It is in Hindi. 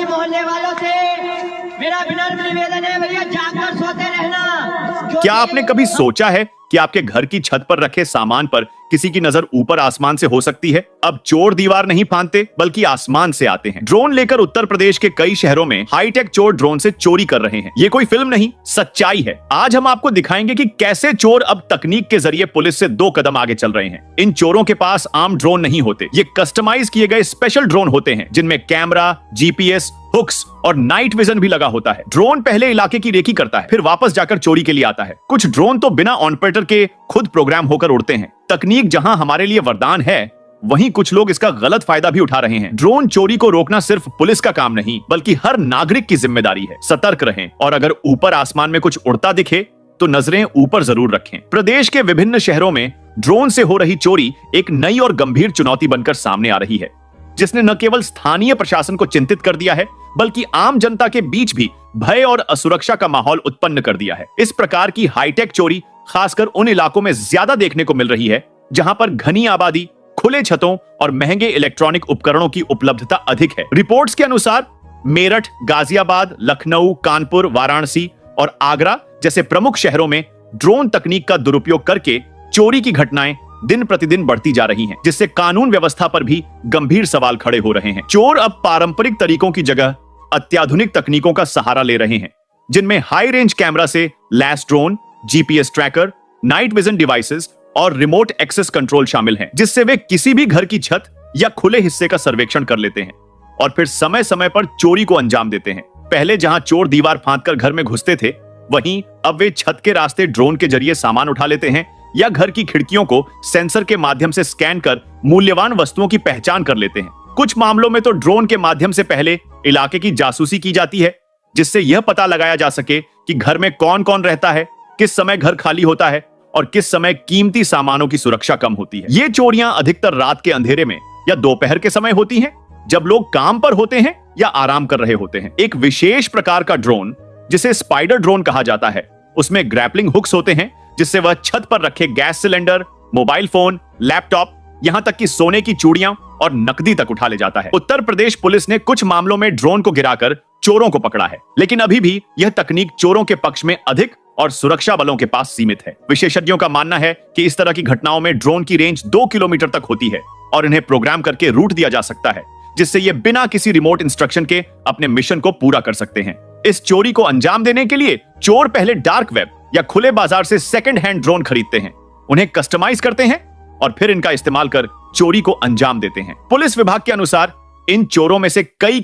गली मोहल्ले वालों से मेरा विनम्र निवेदन है, भैया जागकर सोते रहना। क्या आपने कभी सोचा है कि आपके घर की छत पर रखे सामान पर किसी की नजर ऊपर आसमान से हो सकती है? अब चोर दीवार नहीं फांदते बल्कि आसमान से आते हैं। ड्रोन लेकर उत्तर प्रदेश के कई शहरों में हाईटेक चोर ड्रोन से चोरी कर रहे हैं। ये कोई फिल्म नहीं, सच्चाई है। आज हम आपको दिखाएंगे कि कैसे चोर अब तकनीक के जरिए पुलिस से 2 कदम आगे चल रहे हैं। इन चोरों के पास आम ड्रोन नहीं होते, ये कस्टमाइज किए गए स्पेशल ड्रोन होते हैं जिनमें कैमरा, जीपीएस, हुक्स और नाइट विजन भी लगा होता है। ड्रोन पहले इलाके की रेकी करता है, फिर वापस जाकर चोरी के लिए आता है। कुछ ड्रोन तो बिना ऑपरेटर के खुद प्रोग्राम होकर उड़ते हैं। तकनीक जहां हमारे लिए वरदान है, वहीं कुछ लोग इसका गलत फायदा भी उठा रहे हैं। ड्रोन चोरी को रोकना सिर्फ पुलिस का काम नहीं, बल्कि हर नागरिक की जिम्मेदारी है। सतर्क रहें और अगर ऊपर आसमान में कुछ उड़ता दिखे तो नजरें ऊपर जरूर रखें। प्रदेश के विभिन्न शहरों में ड्रोन से हो रही चोरी एक नई और गंभीर चुनौती बनकर सामने आ रही है, जिसने न केवल स्थानीय प्रशासन को चिंतित कर दिया है, बल्कि आम जनता के बीच भी भय और असुरक्षा का माहौल उत्पन्न कर दिया है। इस प्रकार की हाईटेक चोरी खासकर उन इलाकों में ज्यादा देखने को मिल रही है जहां पर घनी आबादी, खुले छतों और महंगे इलेक्ट्रॉनिक उपकरणों की उपलब्धता अधिक है। रिपोर्ट्स के अनुसार मेरठ, गाजियाबाद, लखनऊ, कानपुर, वाराणसी और आगरा जैसे प्रमुख शहरों में ड्रोन तकनीक का दुरुपयोग करके चोरी की घटनाएं दिन प्रतिदिन बढ़ती जा रही हैं, जिससे कानून व्यवस्था पर भी गंभीर सवाल खड़े हो रहे हैं। चोर अब पारंपरिक तरीकों की जगह अत्याधुनिक तकनीकों का सहारा ले रहे हैं, जिनमें हाई रेंज कैमरा से लैस drone, GPS tracker, night vision devices और रिमोट एक्सेस कंट्रोल शामिल हैं, जिससे वे किसी भी घर की छत या खुले हिस्से का सर्वेक्षण कर लेते हैं और फिर समय समय पर चोरी को अंजाम देते हैं। पहले जहां चोर दीवार फांदकर घर में घुसते थे, वहीं अब वे छत के रास्ते ड्रोन के जरिए सामान उठा लेते हैं या घर की खिड़कियों को सेंसर के माध्यम से स्कैन कर मूल्यवान वस्तुओं की पहचान कर लेते हैं। कुछ मामलों में तो ड्रोन के माध्यम से पहले इलाके की जासूसी की जाती है, जिससे यह पता लगाया जा सके कि घर में कौन कौन रहता है, किस समय घर खाली होता है और किस समय कीमती सामानों की सुरक्षा कम होती है। ये चोरियां अधिकतर रात के अंधेरे में या दोपहर के समय होती हैं, जब लोग काम पर होते हैं या आराम कर रहे होते हैं। एक विशेष प्रकार का ड्रोन, जिसे स्पाइडर ड्रोन कहा जाता है, उसमें ग्रैपलिंग हुक्स होते हैं, जिससे वह छत पर रखे gas cylinder, mobile phone, laptop, यहां तक कि सोने की चूड़ियां और नकदी तक उठा ले जाता है। उत्तर प्रदेश पुलिस ने कुछ मामलों में ड्रोन को गिराकर चोरों को पकड़ा है, लेकिन अभी भी यह तकनीक चोरों के पक्ष में अधिक और सुरक्षा बलों के पास सीमित है। विशेषज्ञों का मानना है कि इस तरह की घटनाओं में ड्रोन की रेंज 2 किलोमीटर तक होती है और इन्हें प्रोग्राम करके रूट दिया जा सकता है, जिससे ये बिना किसी रिमोट इंस्ट्रक्शन के अपने मिशन को पूरा कर सकते हैं। इस चोरी को अंजाम देने के लिए चोर पहले डार्क वेब या खुले बाजार से सेकंड हैंड ड्रोन खरीदते हैं, उन्हें कस्टमाइज करते हैं और फिर इनका इस्तेमाल कर चोरी को अंजाम देते हैं। पुलिस विभाग के अनुसार इन चोरों में से कई